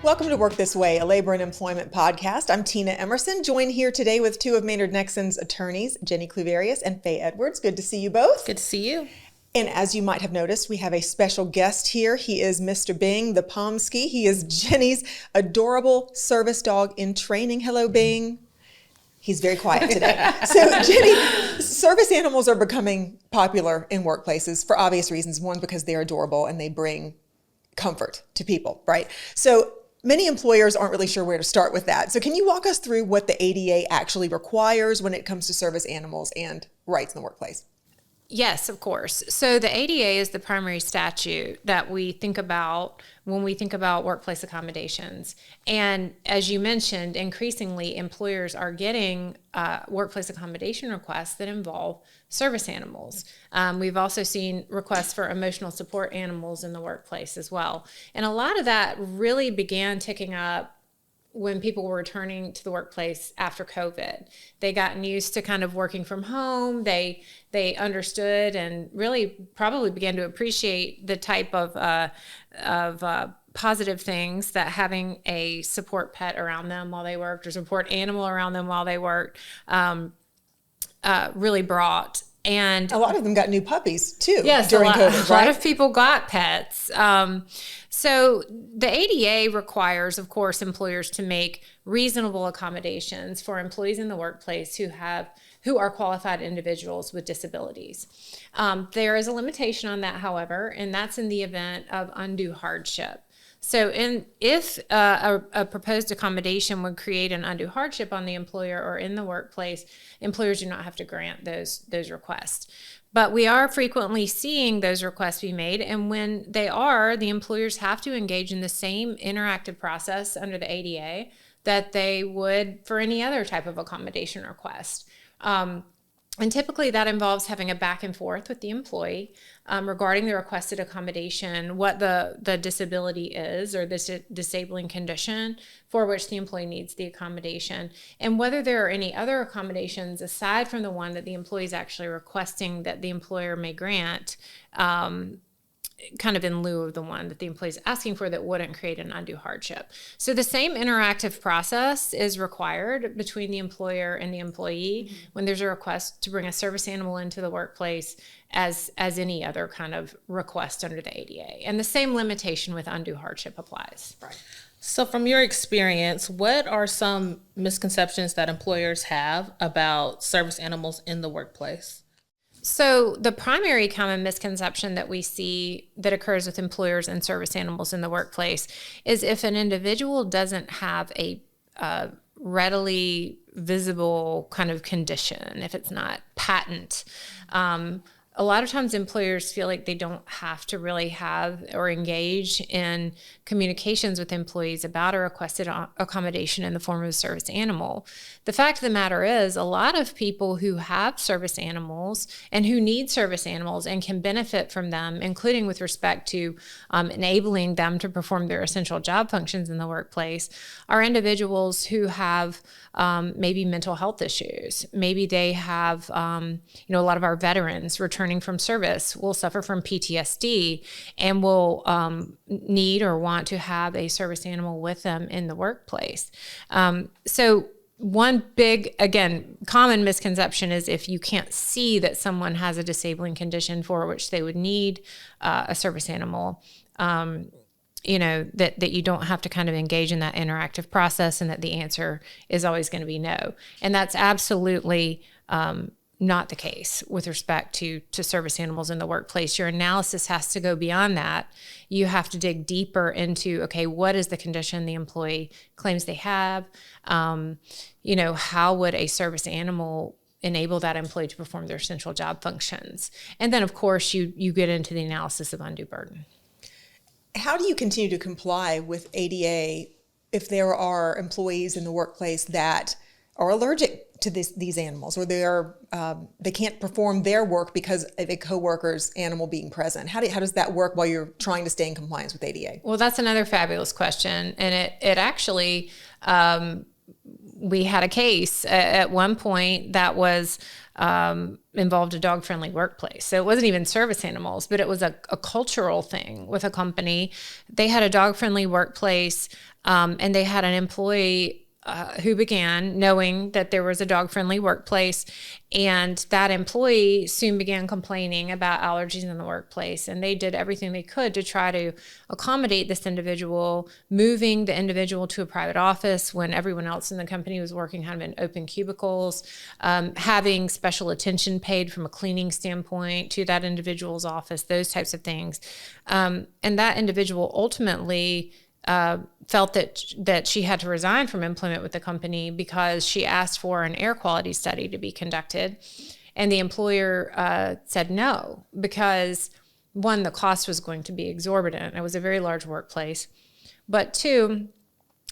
Welcome to Work This Way, a labor and employment podcast. I'm Tina Emerson, joined here today with two of Maynard Nexsen's attorneys, Jennie Cluverius and Faye Edwards. Good to see you both. Good to see you. And as you might have noticed, we have a special guest here. He is Mr. Bing, the pomsky. He is Jennie's adorable service dog in training. Hello, Bing. He's very quiet today. So, Jennie, service animals are becoming popular in workplaces for obvious reasons. One, because they're adorable and they bring comfort to people, right? So many employers aren't really sure where to start with that. So can you walk us through what the ADA actually requires when it comes to service animals and rights in the workplace? Yes, of course. So the ADA is the primary statute that we think about when we think about workplace accommodations. And as you mentioned, increasingly employers are getting workplace accommodation requests that involve service animals. We've also seen requests for emotional support animals in the workplace as well. And a lot of that really began ticking up when people were returning to the workplace after COVID. They gotten used to kind of working from home. They understood and really probably began to appreciate the type of positive things that having a support pet around them while they worked or support animal around them while they worked really brought. And a lot of them got new puppies too. Yes, during COVID, a lot of people got pets. So the ADA requires, of course, employers to make reasonable accommodations for employees in the workplace who are qualified individuals with disabilities. There is a limitation on that, however, and that's in the event of undue hardship. So if a proposed accommodation would create an undue hardship on the employer or in the workplace, employers do not have to grant those requests. But we are frequently seeing those requests be made, and when they are, the employers have to engage in the same interactive process under the ADA that they would for any other type of accommodation request. And typically that involves having a back and forth with the employee regarding the requested accommodation, what the disability is or this disabling condition for which the employee needs the accommodation, and whether there are any other accommodations aside from the one that the employee is actually requesting that the employer may grant, kind of in lieu of the one that the employee is asking for that wouldn't create an undue hardship. So the same interactive process is required between the employer and the employee when there's a request to bring a service animal into the workplace as any other kind of request under the ADA. And the same limitation with undue hardship applies. Right. So from your experience, what are some misconceptions that employers have about service animals in the workplace? So the primary common misconception that we see that occurs with employers and service animals in the workplace is if an individual doesn't have a readily visible kind of condition, if it's not patent. A lot of times employers feel like they don't have to really have or engage in communications with employees about a requested accommodation in the form of a service animal. The fact of the matter is, a lot of people who have service animals and who need service animals and can benefit from them, including with respect to enabling them to perform their essential job functions in the workplace, are individuals who have maybe mental health issues. Maybe they have, a lot of our veterans returning from service will suffer from PTSD and will need or want to have a service animal with them in the workplace. So one big, again, common misconception is if you can't see that someone has a disabling condition for which they would need a service animal, that you don't have to kind of engage in that interactive process and that the answer is always going to be no. And that's absolutely not the case with respect to service animals in the workplace. Your analysis has to go beyond that. You have to dig deeper into, okay, what is the condition the employee claims they have? How would a service animal enable that employee to perform their essential job functions? And then, of course, you get into the analysis of undue burden. How do you continue to comply with ADA if there are employees in the workplace that are allergic to these animals, or they can't perform their work because of a coworker's animal being present? How does that work while you're trying to stay in compliance with ADA? Well, that's another fabulous question, and it actually we had a case at one point that was involved a dog-friendly workplace. So it wasn't even service animals, but it was a cultural thing with a company. They had a dog-friendly workplace, and they had an employee who began knowing that there was a dog-friendly workplace, and that employee soon began complaining about allergies in the workplace. And they did everything they could to try to accommodate this individual, moving the individual to a private office when everyone else in the company was working kind of in open cubicles, having special attention paid from a cleaning standpoint to that individual's office, those types of things. And that individual ultimately felt that she had to resign from employment with the company because she asked for an air quality study to be conducted. And the employer said no, because one, the cost was going to be exorbitant. It was a very large workplace. But two,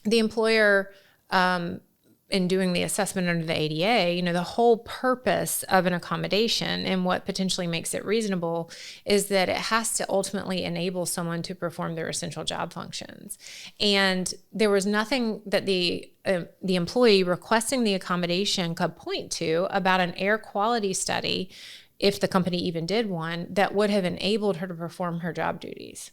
the employer, in doing the assessment under the ADA, the whole purpose of an accommodation and what potentially makes it reasonable is that it has to ultimately enable someone to perform their essential job functions. And there was nothing that the employee requesting the accommodation could point to about an air quality study, if the company even did one, that would have enabled her to perform her job duties.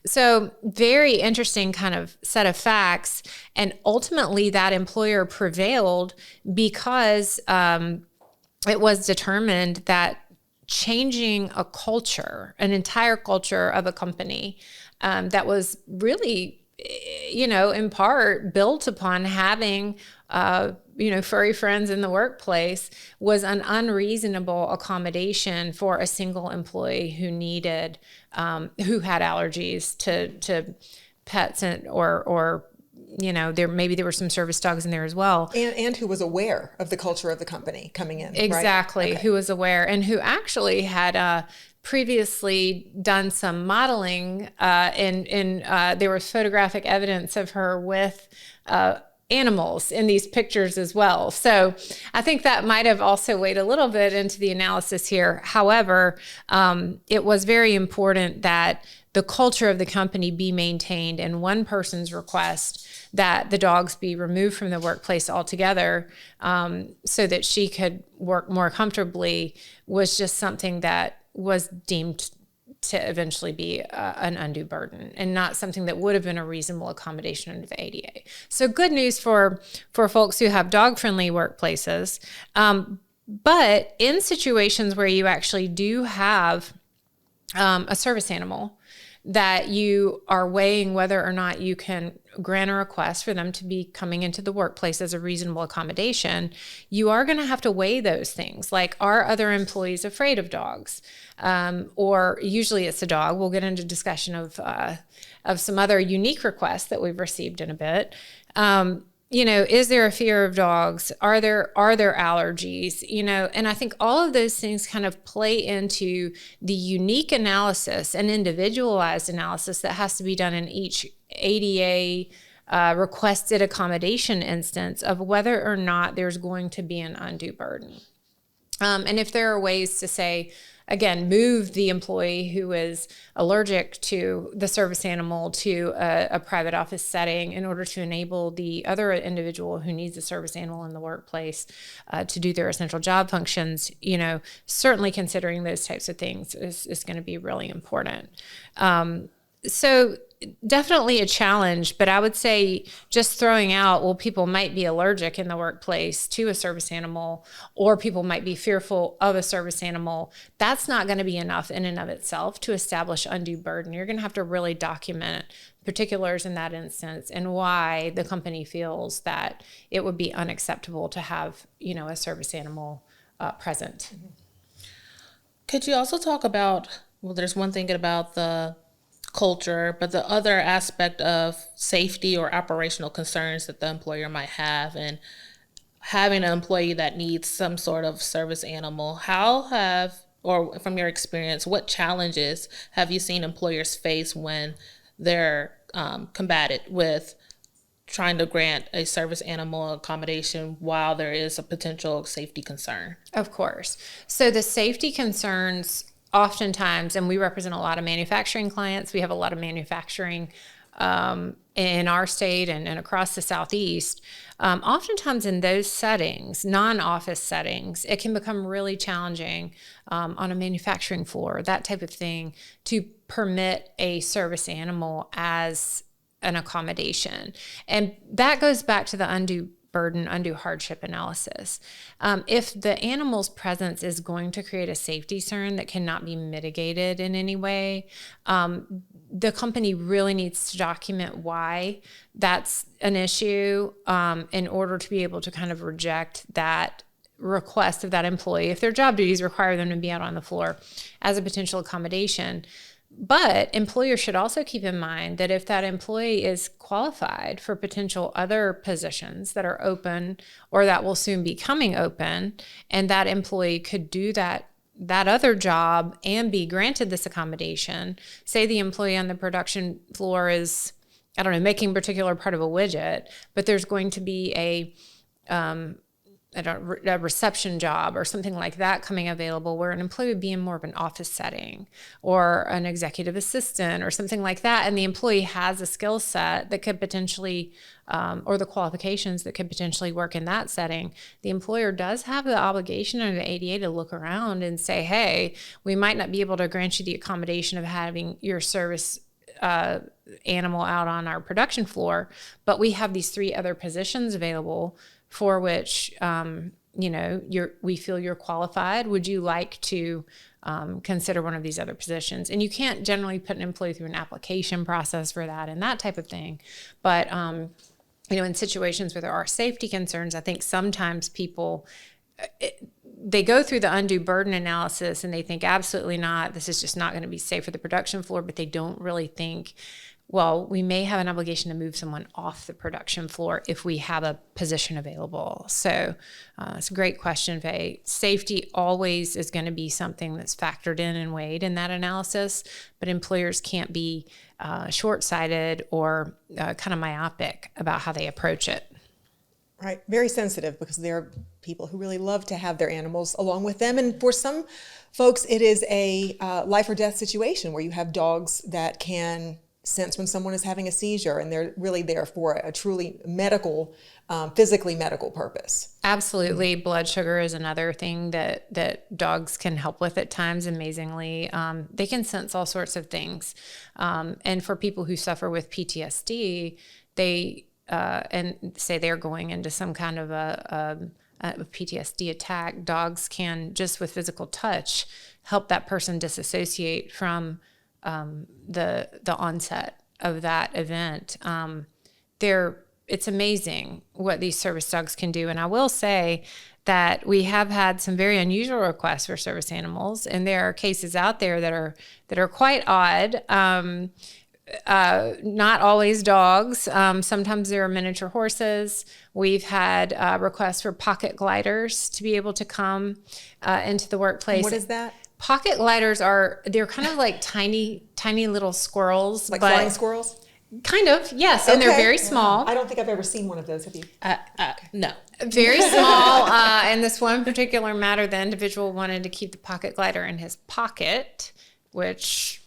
So very interesting kind of set of facts. And ultimately that employer prevailed because it was determined that changing a culture, an entire culture of a company that was really, in part built upon having furry friends in the workplace, was an unreasonable accommodation for a single employee who needed, who had allergies to pets or there were some service dogs in there as well. And who was aware of the culture of the company coming in. Exactly. Right? Okay. Who was aware and who actually had previously done some modeling there was photographic evidence of her with animals in these pictures as well. So I think that might have also weighed a little bit into the analysis here. However, it was very important that the culture of the company be maintained, and one person's request that the dogs be removed from the workplace altogether so that she could work more comfortably was just something that was deemed to eventually be an undue burden and not something that would have been a reasonable accommodation under the ADA. So good news for folks who have dog-friendly workplaces. But in situations where you actually do have a service animal that you are weighing whether or not you can grant a request for them to be coming into the workplace as a reasonable accommodation, you are going to have to weigh those things. Like, are other employees afraid of dogs? Or usually it's a dog. We'll get into discussion of some other unique requests that we've received in a bit. Is there a fear of dogs? Are there allergies? And I think all of those things kind of play into the unique analysis and individualized analysis that has to be done in each ADA requested accommodation instance of whether or not there's going to be an undue burden. And if there are ways to say, again, move the employee who is allergic to the service animal to a private office setting in order to enable the other individual who needs a service animal in the workplace to do their essential job functions, certainly considering those types of things is going to be really important. So definitely a challenge, but I would say just throwing out, well, people might be allergic in the workplace to a service animal, or people might be fearful of a service animal. That's not going to be enough in and of itself to establish undue burden. You're going to have to really document particulars in that instance and why the company feels that it would be unacceptable to have, a service animal present. Could you also talk about, well, there's one thing about the culture, but the other aspect of safety or operational concerns that the employer might have, and having an employee that needs some sort of service animal, or from your experience, what challenges have you seen employers face when they're combated with trying to grant a service animal accommodation while there is a potential safety concern? Of course. So the safety concerns oftentimes, and we represent a lot of manufacturing clients, we have a lot of manufacturing in our state and across the Southeast, oftentimes in those settings, non-office settings, it can become really challenging on a manufacturing floor, that type of thing, to permit a service animal as an accommodation. And that goes back to the undue burden, undue hardship analysis. If the animal's presence is going to create a safety concern that cannot be mitigated in any way, the company really needs to document why that's an issue in order to be able to kind of reject that request of that employee if their job duties require them to be out on the floor as a potential accommodation. But employers should also keep in mind that if that employee is qualified for potential other positions that are open or that will soon be coming open, and that employee could do that other job and be granted this accommodation, say the employee on the production floor is, I don't know, making a particular part of a widget, but there's going to be a reception job or something like that coming available where an employee would be in more of an office setting or an executive assistant or something like that. And the employee has a skill set that could potentially, or the qualifications that could potentially work in that setting. The employer does have the obligation under the ADA to look around and say, hey, we might not be able to grant you the accommodation of having your service animal out on our production floor, but we have these 3 other positions available for which, we feel you're qualified. Would you like to consider one of these other positions? And you can't generally put an employee through an application process for that and that type of thing. But, in situations where there are safety concerns, I think sometimes people, they go through the undue burden analysis and they think absolutely not, this is just not going to be safe for the production floor, but they don't really think, well, we may have an obligation to move someone off the production floor if we have a position available. So it's a great question, Faye. Safety always is going to be something that's factored in and weighed in that analysis, but employers can't be short-sighted or kind of myopic about how they approach it. Right. Very sensitive because there are people who really love to have their animals along with them. And for some folks, it is a life or death situation where you have dogs that can sense when someone is having a seizure, and they're really there for a truly medical, physically medical purpose. Absolutely. Blood sugar is another thing that dogs can help with at times, amazingly. They can sense all sorts of things. And for people who suffer with PTSD, they and say they're going into some kind of a PTSD attack, dogs can, just with physical touch, help that person disassociate from the onset of that event. It's amazing what these service dogs can do. And I will say that we have had some very unusual requests for service animals, and there are cases out there that are quite odd. Not always dogs. Sometimes there are miniature horses. We've had requests for pocket gliders to be able to come into the workplace. What is that? Pocket gliders they're kind of like tiny little squirrels. Like flying squirrels? Kind of, yes. And they're very small. I don't think I've ever seen one of those. Have you? No. Very small. In this one particular matter, the individual wanted to keep the pocket glider in his pocket, which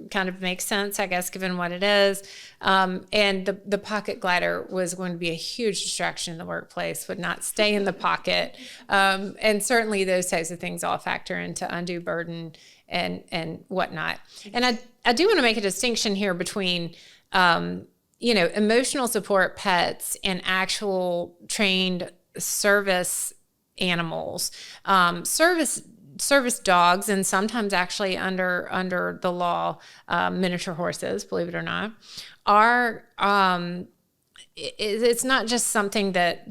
kind of makes sense, I guess, given what it is. And the pocket glider was going to be a huge distraction in the workplace, would not stay in the pocket. And certainly those types of things all factor into undue burden and whatnot. And I do want to make a distinction here between, emotional support pets and actual trained service animals. Service dogs, and sometimes actually under the law, miniature horses, believe it or not, are it's not just something that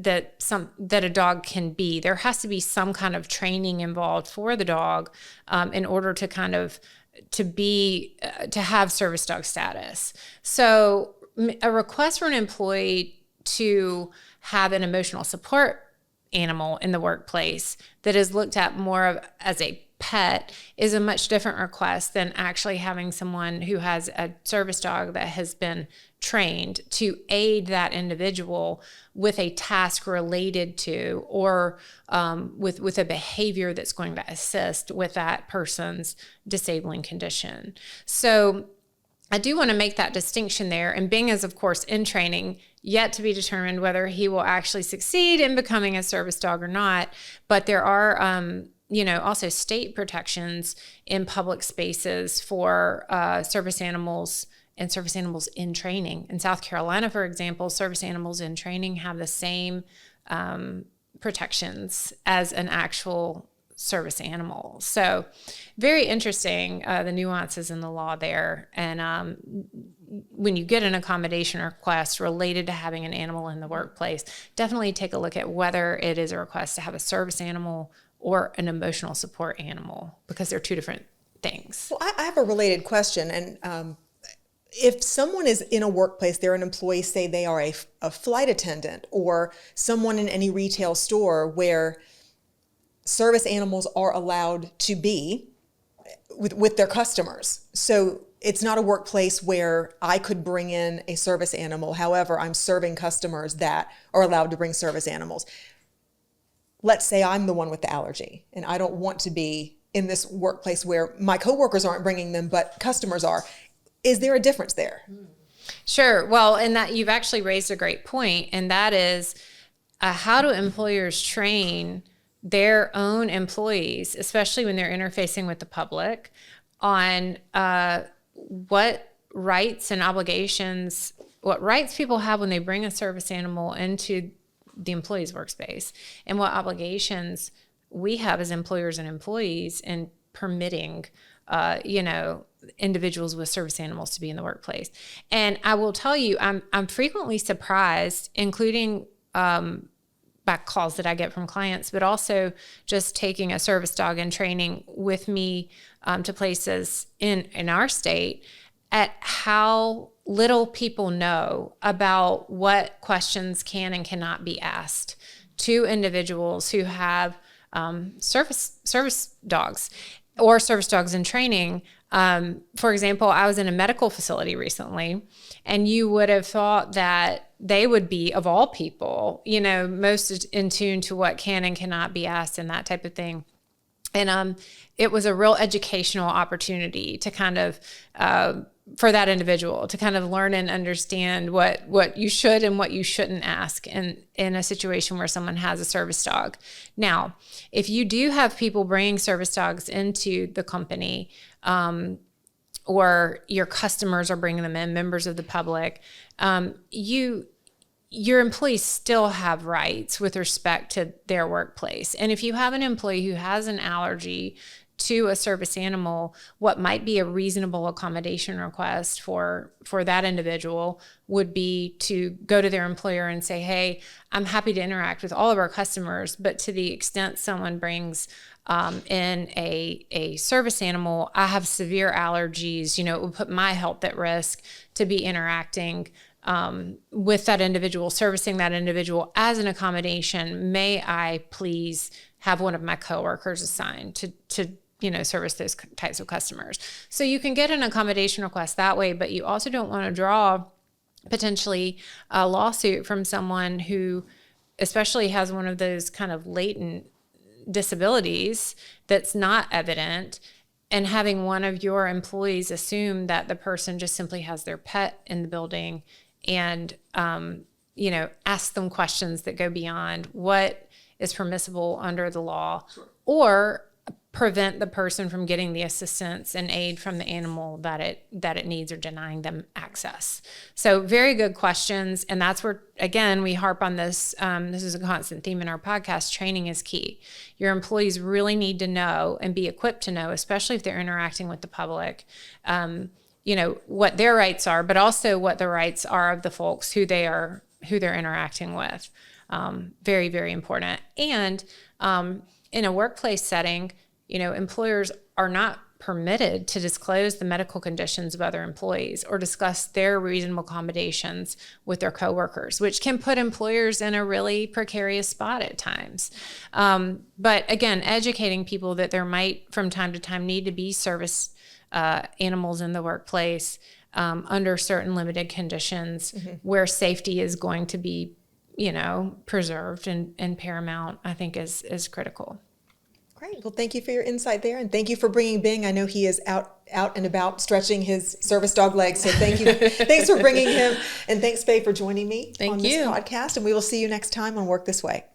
a dog can be. There has to be some kind of training involved for the dog in order to kind of to have service dog status. So a request for an employee to have an emotional support animal in the workplace that is looked at more of as a pet is a much different request than actually having someone who has a service dog that has been trained to aid that individual with a task related to or with a behavior that's going to assist with that person's disabling condition. So I do want to make that distinction there. And Bing is, of course, in training, yet to be determined whether he will actually succeed in becoming a service dog or not. But there are, also state protections in public spaces for service animals and service animals in training. In South Carolina, for example, service animals in training have the same protections as an actual service animal. So very interesting, the nuances in the law there. And when you get an accommodation request related to having an animal in the workplace, definitely take a look at whether it is a request to have a service animal or an emotional support animal, because they're two different things. Well, I have a related question. And if someone is in a workplace, they're an employee, say they are a flight attendant or someone in any retail store where service animals are allowed to be with their customers. So it's not a workplace where I could bring in a service animal. However, I'm serving customers that are allowed to bring service animals. Let's say I'm the one with the allergy and I don't want to be in this workplace where my coworkers aren't bringing them, but customers are. Is there a difference there? Sure. Well, and that you've actually raised a great point, and that is how do employers train their own employees, especially when they're interfacing with the public, on what rights and obligations, what rights people have when they bring a service animal into the employee's workspace, and what obligations we have as employers and employees in permitting, individuals with service animals to be in the workplace. And I will tell you, I'm frequently surprised, including back calls that I get from clients, but also just taking a service dog in training with me to places in our state, at how little people know about what questions can and cannot be asked to individuals who have service dogs or service dogs in training. For example, I was in a medical facility recently, and you would have thought that they would be, of all people, most in tune to what can and cannot be asked and that type of thing. And it was a real educational opportunity to kind of, for that individual to kind of learn and understand what you should and what you shouldn't ask in a situation where someone has a service dog. Now, if you do have people bringing service dogs into the company, or your customers are bringing them in, members of the public, your employees still have rights with respect to their workplace. And if you have an employee who has an allergy to a service animal, what might be a reasonable accommodation request for that individual would be to go to their employer and say, hey, I'm happy to interact with all of our customers, but to the extent someone brings in a service animal, I have severe allergies, it would put my health at risk to be interacting with that individual, servicing that individual as an accommodation. May I please have one of my coworkers assigned to service those types of customers? So you can get an accommodation request that way, but you also don't want to draw potentially a lawsuit from someone who especially has one of those kind of latent disabilities that's not evident, and having one of your employees assume that the person just simply has their pet in the building and, ask them questions that go beyond what is permissible under the law. Sure. Or prevent the person from getting the assistance and aid from the animal that it needs, or denying them access. So very good questions. And that's where, again, we harp on this. This is a constant theme in our podcast. Training is key. Your employees really need to know and be equipped to know, especially if they're interacting with the public, what their rights are, but also what the rights are of the folks who they're interacting with. Very, very important. And in a workplace setting, employers are not permitted to disclose the medical conditions of other employees or discuss their reasonable accommodations with their coworkers, which can put employers in a really precarious spot at times. But again, educating people that there might, from time to time, need to be service animals in the workplace under certain limited conditions, mm-hmm. where safety is going to be, preserved and paramount, I think is critical. Great. Well, thank you for your insight there, and thank you for bringing Bing. I know he is out out and about stretching his service dog legs. So thank you. Thanks for bringing him. And thanks, Faye, for joining me on this podcast. And we will see you next time on Work This Way.